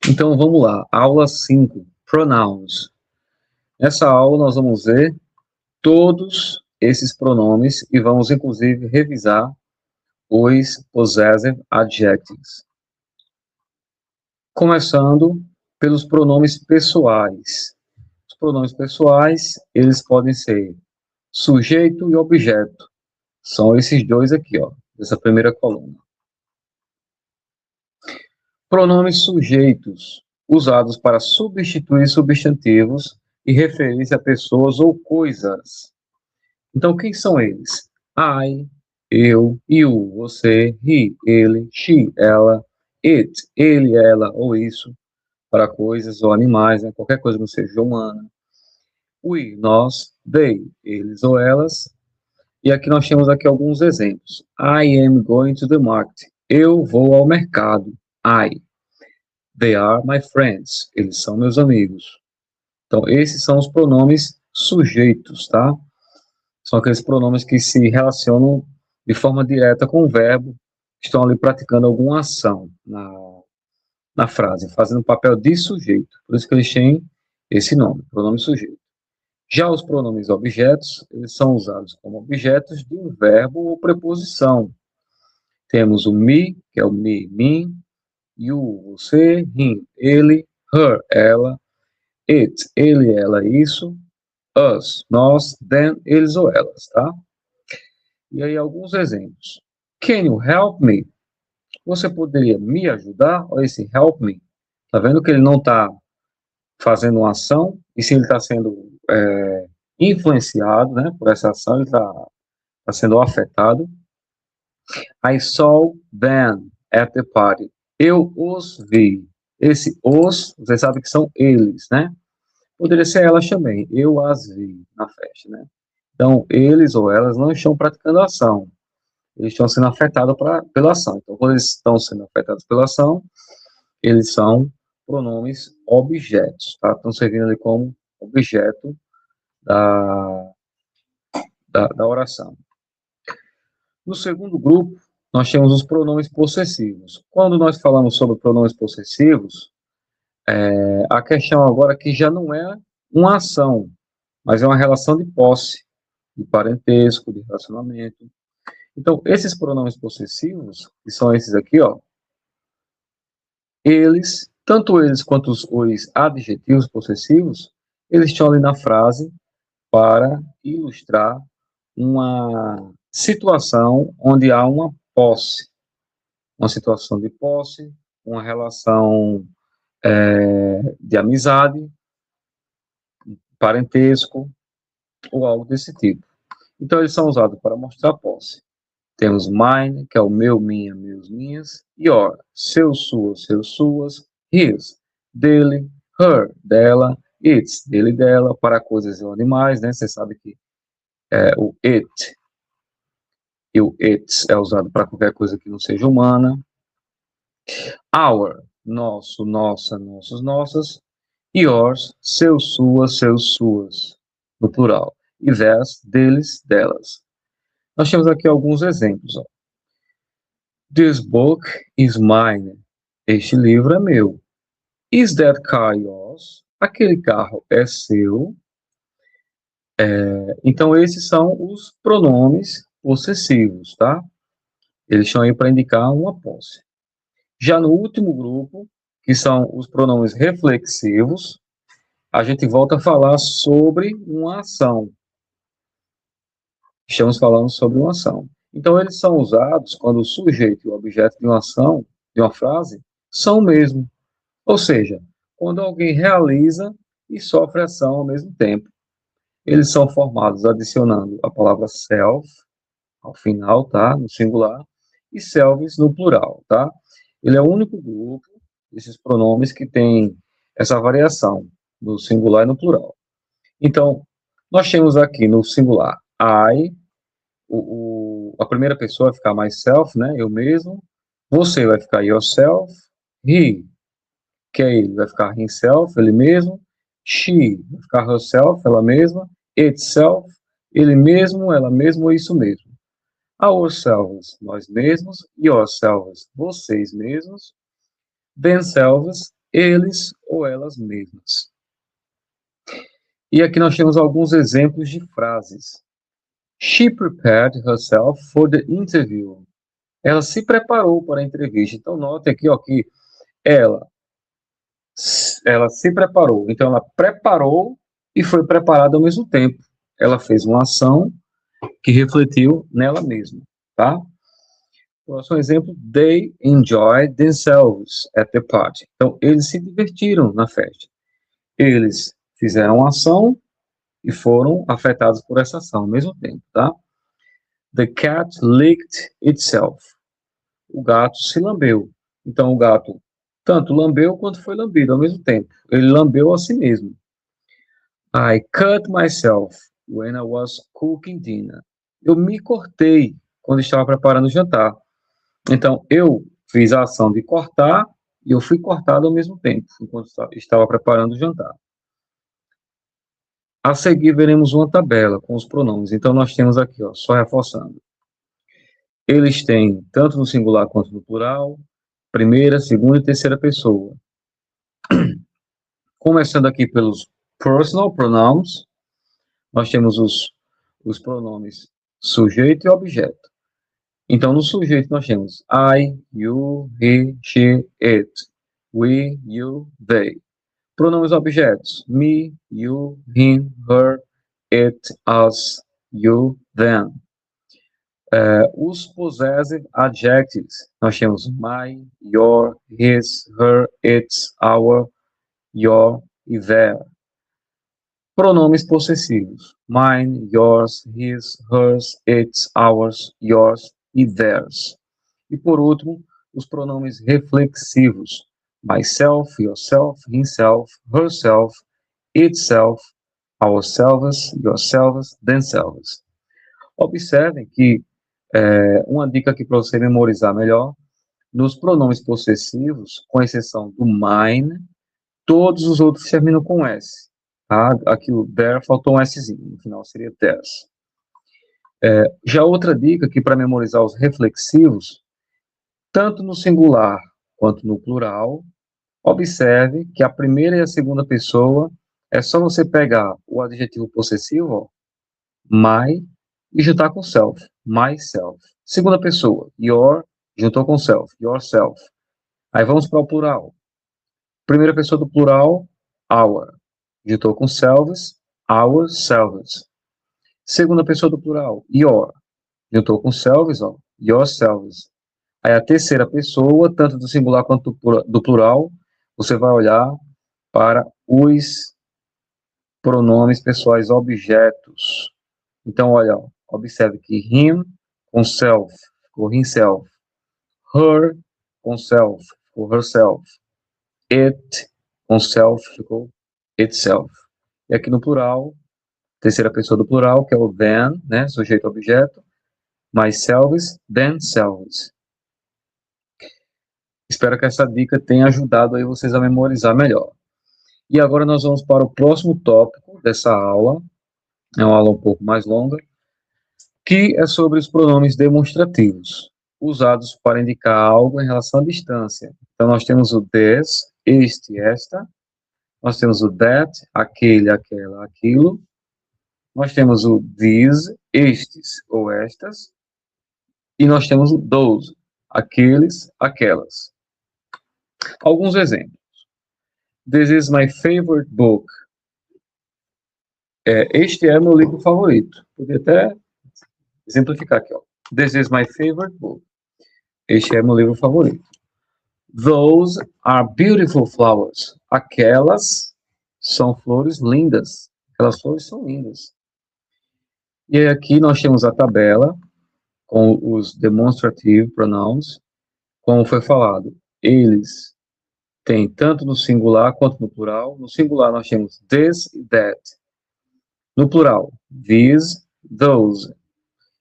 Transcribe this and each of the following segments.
Então, vamos lá. Aula 5, Pronouns. Nessa aula, nós vamos ver todos esses pronomes e vamos, inclusive, revisar os possessive adjectives. Começando pelos pronomes pessoais. Os pronomes pessoais, eles podem ser sujeito e objeto. São esses dois aqui, ó, dessa primeira coluna. Pronomes sujeitos, usados para substituir substantivos e referir-se a pessoas ou coisas. Então, quem são eles? I, eu, you, você, he, ele, she, ela, it, ele, ela ou isso, para coisas ou animais, né? Qualquer coisa que não seja humana. We, nós, they, eles ou elas. E aqui nós temos aqui alguns exemplos. I am going to the market. Eu vou ao mercado. I. They are my friends. Eles são meus amigos. Então, esses são os pronomes sujeitos, tá? São aqueles pronomes que se relacionam de forma direta com o verbo, que estão ali praticando alguma ação na frase, fazendo o papel de sujeito. Por isso que eles têm esse nome, pronome sujeito. Já os pronomes objetos, eles são usados como objetos de um verbo ou preposição. Temos o me, que é o me, mim, you, você, him, ele, her, ela, it, ele, ela, isso, us, nós, them, eles ou elas, tá? E aí alguns exemplos. Can you help me? Você poderia me ajudar? Olha esse help me. Tá vendo que ele não está fazendo uma ação, e se ele está sendo influenciado, né, por essa ação, ele está sendo afetado. I saw them at the party. Eu os vi. Esse os, você sabe que são eles, né? Poderia ser elas também. Eu as vi na festa, né? Então, eles ou elas não estão praticando a ação. Eles estão sendo afetados pela ação. Então, quando eles estão sendo afetados pela ação, eles são pronomes objetos, tá? Estão servindo ali como objeto da oração. No segundo grupo, nós temos os pronomes possessivos. Quando nós falamos sobre pronomes possessivos, a questão agora aqui já não é uma ação, mas é uma relação de posse, de parentesco, de relacionamento. Então, esses pronomes possessivos, que são esses aqui, ó, eles, tanto eles quanto os adjetivos possessivos, eles estão ali na frase para ilustrar uma situação onde há uma posse, uma situação de posse, uma relação de amizade, parentesco ou algo desse tipo. Então, eles são usados para mostrar posse. Temos mine, que é o meu, minha, meus, minhas, your, seu, suas, seus, suas, his, dele, her, dela, its, dele, dela, para coisas ou animais, né? Você sabe que o it e o its é usado para qualquer coisa que não seja humana. Our, nosso, nossa, nossos, nossas. Yours, seus, suas, seus, suas, no plural. E theirs, deles, delas. Nós temos aqui alguns exemplos. Ó. This book is mine. Este livro é meu. Is that car yours? Aquele carro é seu. Então, esses são os pronomes possessivos, tá? Eles estão aí para indicar uma posse. Já no último grupo, que são os pronomes reflexivos, a gente volta a falar sobre uma ação. Estamos falando sobre uma ação. Então, eles são usados quando o sujeito e o objeto de uma ação, de uma frase, são o mesmo. Ou seja, quando alguém realiza e sofre ação ao mesmo tempo. Eles são formados adicionando a palavra self ao final, tá? No singular, e selves no plural, tá? Ele é o único grupo desses pronomes que tem essa variação no singular e no plural. Então, nós temos aqui no singular I, a primeira pessoa vai ficar myself, né? Eu mesmo. Você vai ficar yourself. He, que é ele, vai ficar himself, ele mesmo. She, vai ficar herself, ela mesma. Itself, ele mesmo, ela mesma, ou isso mesmo. Ourselves, nós mesmos. Yourselves, vocês mesmos. Themselves, eles ou elas mesmas. E aqui nós temos alguns exemplos de frases. She prepared herself for the interview. Ela se preparou para a entrevista. Então, note aqui, ó, que ela se preparou. Então, ela preparou e foi preparada ao mesmo tempo. Ela fez uma ação que refletiu nela mesma, tá? Próximo exemplo, they enjoyed themselves at the party. Então, eles se divertiram na festa. Eles fizeram uma ação e foram afetados por essa ação ao mesmo tempo, tá? The cat licked itself. O gato se lambeu. Então, o gato tanto lambeu quanto foi lambido ao mesmo tempo. Ele lambeu a si mesmo. I cut myself when I was cooking dinner. Eu me cortei quando estava preparando o jantar. Então, eu fiz a ação de cortar e eu fui cortado ao mesmo tempo, enquanto estava preparando o jantar. A seguir, veremos uma tabela com os pronomes. Então, nós temos aqui, ó, só reforçando. Eles têm, tanto no singular quanto no plural, primeira, segunda e terceira pessoa. Começando aqui pelos personal pronouns, nós temos os pronomes sujeito e objeto. Então, no sujeito nós temos I, you, he, she, it, we, you, they. Pronomes objetos, me, you, him, her, it, us, you, them. Os possessive adjectives, nós temos my, your, his, her, its, our, your e their. Pronomes possessivos, mine, yours, his, hers, its, ours, yours e theirs. E por último, os pronomes reflexivos, myself, yourself, himself, herself, itself, ourselves, yourselves, themselves. Observem que uma dica aqui para você memorizar melhor, nos pronomes possessivos, com exceção do mine, todos os outros terminam com S. Tá? Aqui o there faltou um Szinho, no final seria theirs. Já outra dica aqui para memorizar os reflexivos, tanto no singular quanto no plural, observe que a primeira e a segunda pessoa é só você pegar o adjetivo possessivo, ó, my, e juntar com self, myself. Segunda pessoa, your, juntou com self, yourself. Aí vamos para o plural. Primeira pessoa do plural, our, juntou com selves, ourselves. Segunda pessoa do plural, your, juntou com selves, ó, yourselves. Aí a terceira pessoa, tanto do singular quanto do plural, você vai olhar para os pronomes pessoais objetos. Então, olha, observe que him com self ficou himself, her com self ficou herself, it com self ficou itself. E aqui no plural, terceira pessoa do plural, que é o them, né, sujeito objeto, myselves, themselves. Espero que essa dica tenha ajudado aí vocês a memorizar melhor. E agora nós vamos para o próximo tópico dessa aula. É uma aula um pouco mais longa, que é sobre os pronomes demonstrativos, usados para indicar algo em relação à distância. Então, nós temos o this, este, esta. Nós temos o that, aquele, aquela, aquilo. Nós temos o these, estes ou estas. E nós temos o those, aqueles, aquelas. Alguns exemplos. This is my favorite book. Este é meu livro favorito. Podia até exemplificar aqui, ó. This is my favorite book. Este é meu livro favorito. Those are beautiful flowers. Aquelas são flores lindas. Aquelas flores são lindas. E aí aqui nós temos a tabela com os demonstrative pronouns. Como foi falado, eles têm tanto no singular quanto no plural. No singular nós temos this e that. No plural, these, those.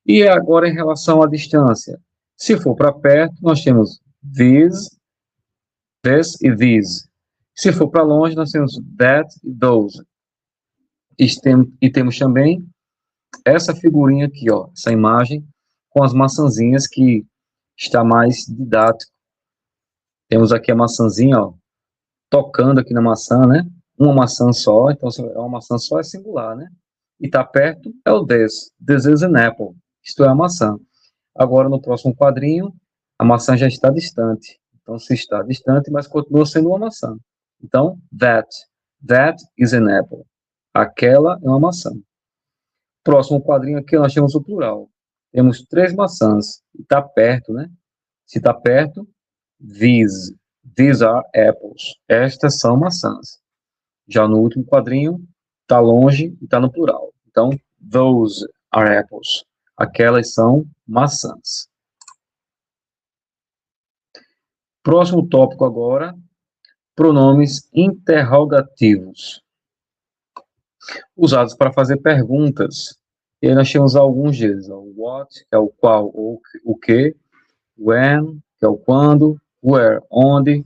E agora em relação à distância. Se for para perto, nós temos these, this e these. Se for para longe, nós temos that e those. E temos também essa figurinha aqui, ó, essa imagem com as maçãzinhas que está mais didático. Temos aqui a maçãzinha, ó, tocando aqui na maçã, né? Uma maçã só, então se é uma maçã só é singular, né? E está perto é o this. This is an apple. Isto é a maçã. Agora, no próximo quadrinho, a maçã já está distante. Então, se está distante, mas continua sendo uma maçã. Então, that. That is an apple. Aquela é uma maçã. Próximo quadrinho aqui, nós temos o plural. Temos 3 maçãs. Está perto, né? Se está perto, these. These are apples. Estas são maçãs. Já no último quadrinho, está longe e está no plural. Então, those are apples. Aquelas são maçãs. Próximo tópico agora, pronomes interrogativos, usados para fazer perguntas. E aí nós temos alguns deles. O what, que é o qual ou o que. When, que é o quando. Where, onde.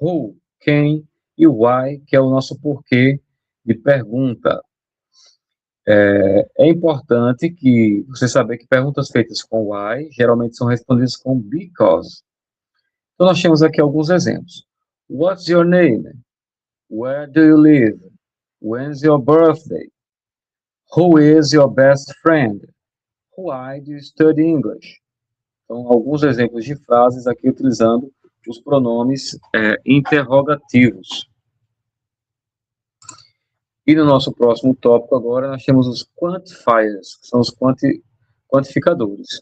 Who, quem. E why, que é o nosso porquê de pergunta. É importante que você saber que perguntas feitas com why geralmente são respondidas com because. Então, nós temos aqui alguns exemplos. What's your name? Where do you live? When's your birthday? Who is your best friend? Why do you study English? Então, alguns exemplos de frases aqui utilizando os pronomes interrogativos. E no nosso próximo tópico agora, nós temos os quantifiers, que são os quantificadores.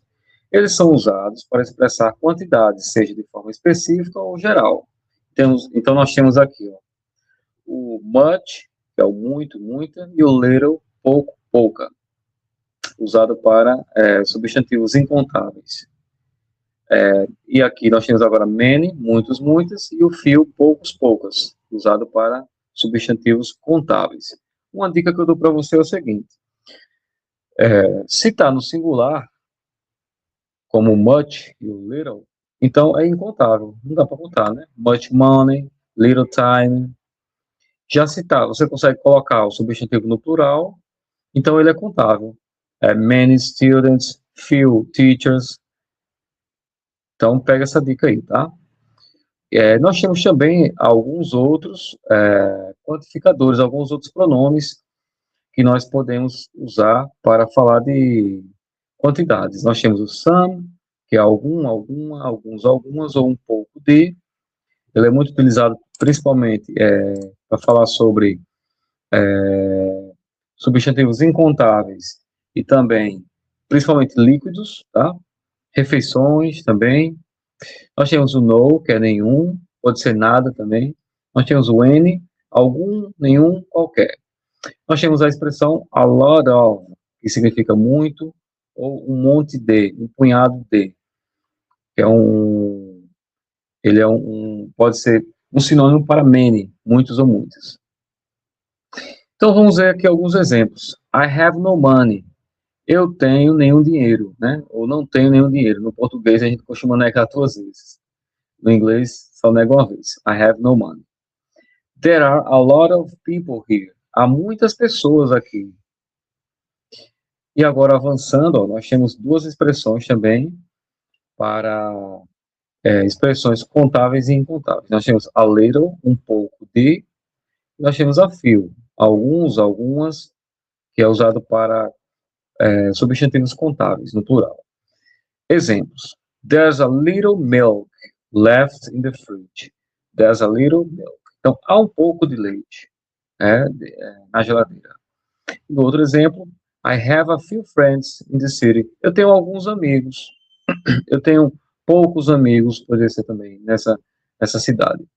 Eles são usados para expressar quantidades, seja de forma específica ou geral. Então, nós temos aqui o much, que é o muito, muita, e o little, pouco, pouca, usado para substantivos incontáveis. E aqui nós temos agora many, muitos, muitas, e o few, poucos, poucas, usado para substantivos contáveis. Uma dica que eu dou para você é o seguinte: se está no singular, como much e o little, então é incontável, não dá para contar, né? Much money, little time. Já se você consegue colocar o substantivo no plural, então ele é contável. Many students, few teachers. Então pega essa dica aí, tá? Nós temos também alguns outros quantificadores, alguns outros pronomes que nós podemos usar para falar de quantidades. Nós temos o some, que é algum, alguma, alguns, algumas, ou um pouco de. Ele é muito utilizado principalmente para falar sobre substantivos incontáveis e também, principalmente líquidos, tá? Refeições também. Nós temos o no, que é nenhum, pode ser nada também. Nós temos o any, algum, nenhum, qualquer. Nós temos a expressão a lot of, que significa muito, ou um monte de, um punhado de, que pode ser um sinônimo para many, muitos ou muitas. Então vamos ver aqui alguns exemplos. I have no money. Eu tenho nenhum dinheiro, né? Ou não tenho nenhum dinheiro. No português a gente costuma negar 2 vezes. No inglês só nega uma vez. I have no money. There are a lot of people here. Há muitas pessoas aqui. E agora avançando, nós temos 2 expressões também para expressões contáveis e incontáveis. Nós temos a little, um pouco de. Nós temos a few, alguns, algumas, que é usado para substantivos contáveis, no plural. Exemplos. There's a little milk left in the fridge. There's a little milk. Então, há um pouco de leite na geladeira. No outro exemplo, I have a few friends in the city. Eu tenho alguns amigos. Eu tenho poucos amigos, poderia ser também, nessa cidade.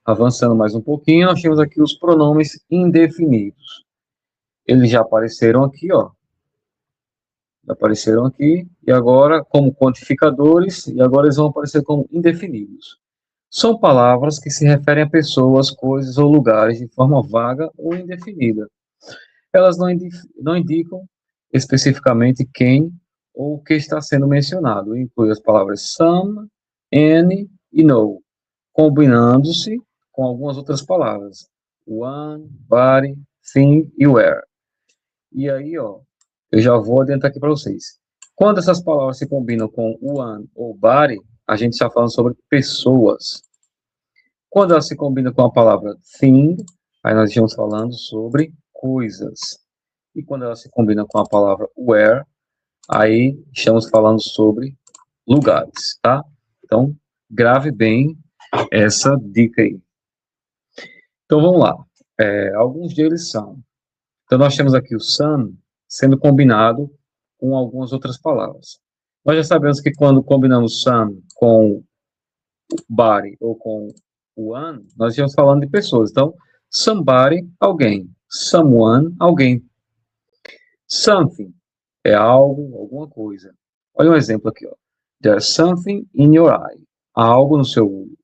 Avançando mais um pouquinho, nós temos aqui os pronomes indefinidos. Eles já apareceram aqui, ó. Já apareceram aqui, e agora como quantificadores, e agora eles vão aparecer como indefinidos. São palavras que se referem a pessoas, coisas ou lugares de forma vaga ou indefinida. Elas não indicam especificamente quem ou o que está sendo mencionado. Inclui as palavras some, any e no, combinando-se com algumas outras palavras. One, body, thing e where. E aí, ó, eu já vou adiantar aqui para vocês. Quando essas palavras se combinam com one ou body, a gente está falando sobre pessoas. Quando ela se combina com a palavra thing, aí nós estamos falando sobre coisas. E quando ela se combina com a palavra where, aí estamos falando sobre lugares, tá? Então, grave bem essa dica aí. Então, vamos lá. Alguns deles são. Então, nós temos aqui o sun sendo combinado com algumas outras palavras. Nós já sabemos que quando combinamos sun com body ou com one, nós estamos falando de pessoas. Então, somebody, alguém. Someone, alguém. Something é algo, alguma coisa. Olha um exemplo aqui, ó. There's something in your eye. Há algo no seu olho.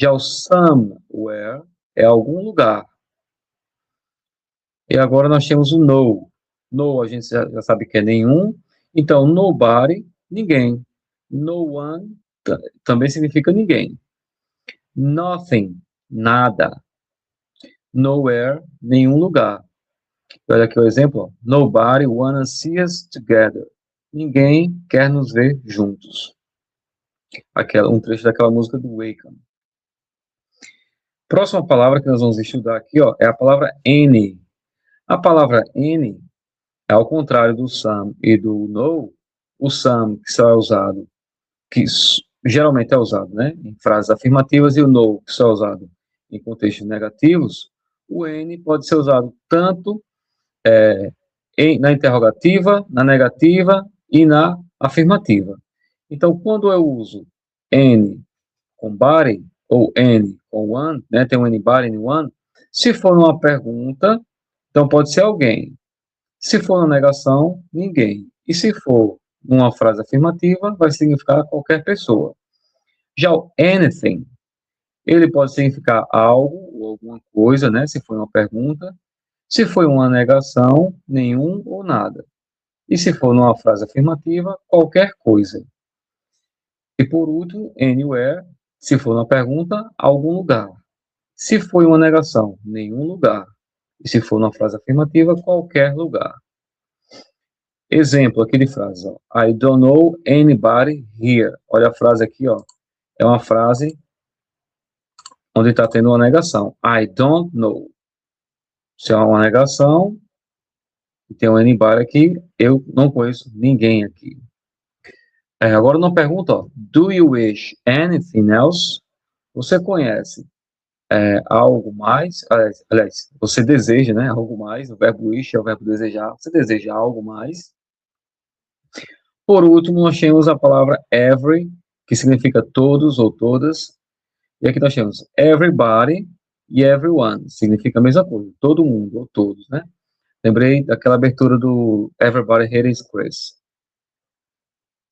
Já o somewhere é algum lugar. E agora nós temos o no. No a gente já sabe que é nenhum. Então, nobody, ninguém. No one também significa ninguém. Nothing, nada. Nowhere, nenhum lugar. Olha aqui o exemplo. Ó. Nobody wanna see us together. Ninguém quer nos ver juntos. Um trecho daquela música do Wacom. Próxima palavra que nós vamos estudar aqui, ó, é a palavra any. A palavra any, ao contrário do some e do no, o some que só é usado, que geralmente é usado, né, em frases afirmativas, e o no que só é usado em contextos negativos, o any pode ser usado tanto na interrogativa, na negativa e na afirmativa. Então, quando eu uso any com body, ou any com one, né, tem um anybody, anyone, se for uma pergunta, então pode ser alguém. Se for uma negação, ninguém. E se for uma frase afirmativa, vai significar qualquer pessoa. Já o anything, ele pode significar algo ou alguma coisa, né, se for uma pergunta. Se for uma negação, nenhum ou nada. E se for numa frase afirmativa, qualquer coisa. E por último, anywhere, se for uma pergunta, algum lugar. Se for uma negação, nenhum lugar. E se for uma frase afirmativa, qualquer lugar. Exemplo aqui de frase, ó. I don't know anybody here. Olha a frase aqui, ó. É uma frase onde está tendo uma negação. I don't know. Se é uma negação, e tem um anybody aqui, eu não conheço ninguém aqui. Agora uma pergunta, ó. Do you wish anything else? Você conhece algo mais? Aliás, você deseja, né? Algo mais. O verbo wish é o verbo desejar. Você deseja algo mais? Por último, nós temos a palavra every, que significa todos ou todas. E aqui nós temos everybody e everyone, significa a mesma coisa, todo mundo ou todos, né? Lembrei daquela abertura do Everybody Hates Chris.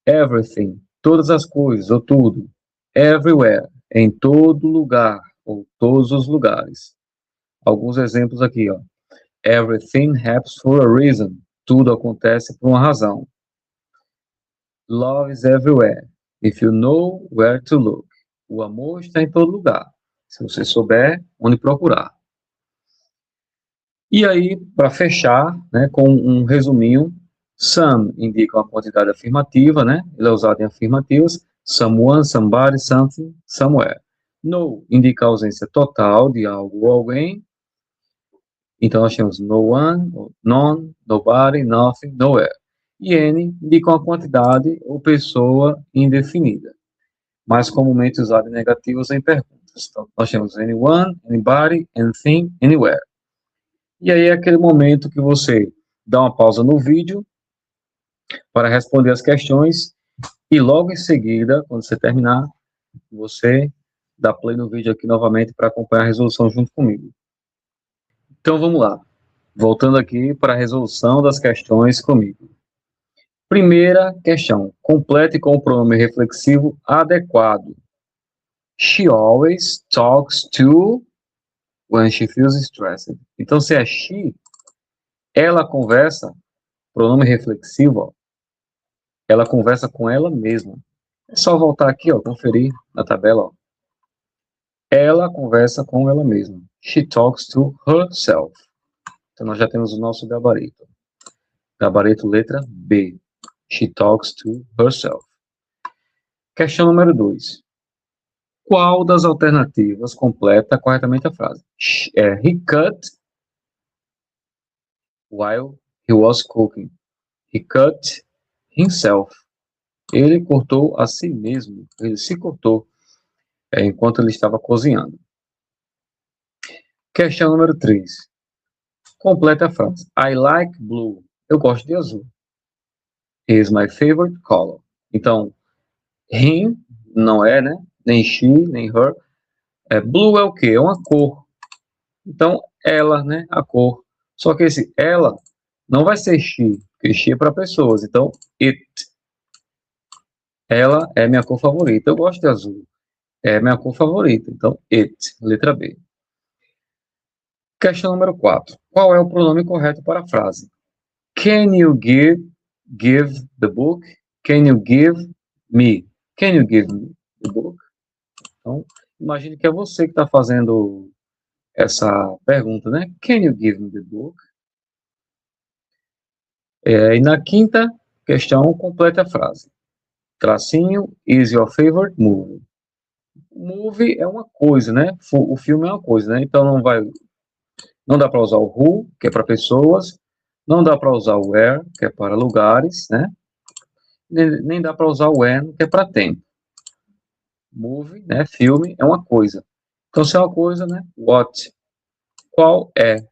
Everything, todas as coisas ou tudo. Everywhere, em todo lugar ou todos os lugares. Alguns exemplos aqui, ó. Everything happens for a reason. Tudo acontece por uma razão. Love is everywhere. If you know where to look. O amor está em todo lugar. Se você souber onde procurar. E aí, para fechar, né, com um resuminho, some indica uma quantidade afirmativa, né? Ele é usado em afirmativas. Someone, somebody, something, somewhere. No indica a ausência total de algo ou alguém. Então, nós temos no one, none, nobody, nothing, nowhere. E any indica uma quantidade ou pessoa indefinida, mais comumente usado em negativos em perguntas. Então, nós temos anyone, anybody, anything, anywhere. E aí é aquele momento que você dá uma pausa no vídeo para responder as questões e logo em seguida, quando você terminar, você dá play no vídeo aqui novamente para acompanhar a resolução junto comigo. Então vamos lá. Voltando aqui para a resolução das questões comigo. Primeira questão. Complete com o pronome reflexivo adequado. She always talks to when she feels stressed. Então, se é she, ela conversa, pronome reflexivo, ó, ela conversa com ela mesma. É só voltar aqui, ó, conferir na tabela, ó. Ela conversa com ela mesma. She talks to herself. Então, nós já temos o nosso gabarito. Gabarito letra B. She talks to herself. Questão número 2. Qual das alternativas completa corretamente a frase? He cut while he was cooking. He cut himself. Ele cortou a si mesmo. Ele se cortou enquanto ele estava cozinhando. Questão número 3. Completa a frase. I like blue. Eu gosto de azul. Is my favorite color. Então, him não é, né? Nem she, nem her. Blue é o quê? É uma cor. Então, ela, né? A cor. Só que esse ela não vai ser she, porque she é para pessoas. Então, it. Ela é minha cor favorita. Eu gosto de azul. É minha cor favorita. Então, it. Letra B. Questão número 4. Qual é o pronome correto para a frase? Can you give the book? Can you give me? Can you give me the book? Então, imagine que é você que está fazendo essa pergunta, né? Can you give me the book? E na quinta questão, completa a frase. Tracinho, is your favorite movie? Movie é uma coisa, né? O filme é uma coisa, né? Então não dá para usar o who, que é para pessoas, não dá para usar o where, que é para lugares, né? Nem dá para usar o when, que é para tempo. Movie, né? Filme é uma coisa. Então, se é uma coisa, né? What? Qual é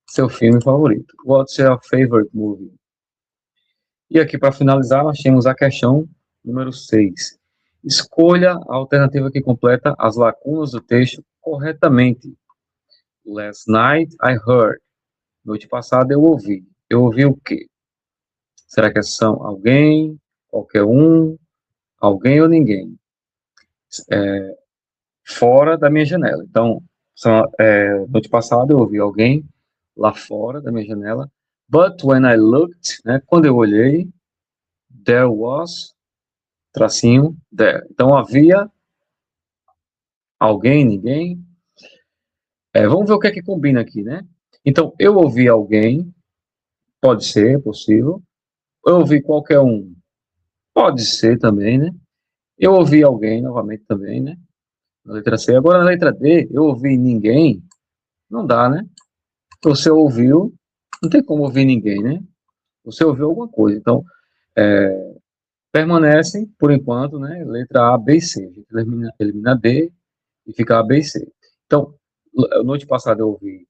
seu filme favorito? What's your favorite movie? E aqui, para finalizar, nós temos a questão número 6. Escolha a alternativa que completa as lacunas do texto corretamente. Last night I heard. Noite passada eu ouvi. Eu ouvi o quê? Será que são alguém, qualquer um, alguém ou ninguém? Fora da minha janela. Então, noite passada eu ouvi alguém lá fora da minha janela. But when I looked, né, quando eu olhei, there was, tracinho, there. Então, havia alguém, ninguém. Vamos ver o que é que combina aqui, né? Então, eu ouvi alguém, pode ser, possível. Eu ouvi qualquer um, pode ser também, né? Eu ouvi alguém, novamente também, né? Na letra C. Agora, na letra D, eu ouvi ninguém, não dá, né? Você ouviu, não tem como ouvir ninguém, né? Você ouviu alguma coisa. Então, permanece, por enquanto, né? Letra A, B e C. A gente elimina D e fica A, B e C. Então, noite passada eu ouvi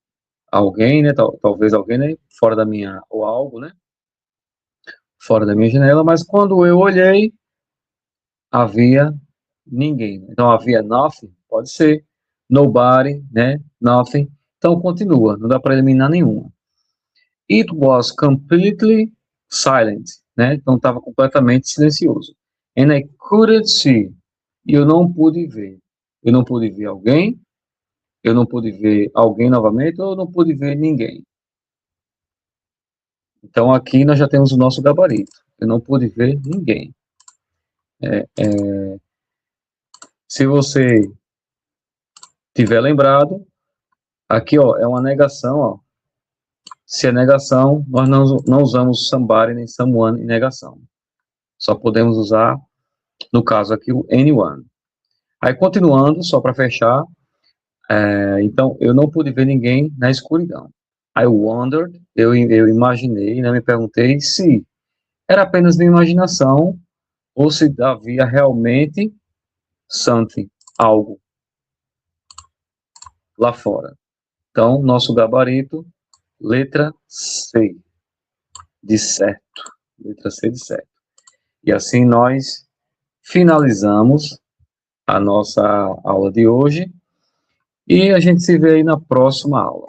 alguém, né? Talvez alguém, né? Fora da minha, ou algo, né? Fora da minha janela, mas quando eu olhei, havia ninguém. Então, havia nothing, pode ser. Nobody, né? Nothing. Então, continua, não dá para eliminar nenhuma. It was completely silent, né? Então estava completamente silencioso. And I couldn't see. E eu não pude ver. Eu não pude ver alguém. Eu não pude ver alguém novamente. Ou eu não pude ver ninguém. Então aqui nós já temos o nosso gabarito. Eu não pude ver ninguém. Se você tiver lembrado, aqui ó, é uma negação, ó. Se é negação, nós não usamos somebody nem someone em negação. Só podemos usar, no caso aqui, o anyone. Aí, continuando, só para fechar, então, eu não pude ver ninguém na escuridão. I wondered, eu imaginei, né, me perguntei se era apenas minha imaginação ou se havia realmente something, algo, lá fora. Então, nosso gabarito, letra C, de certo. Letra C de certo. E assim nós finalizamos a nossa aula de hoje. E a gente se vê aí na próxima aula.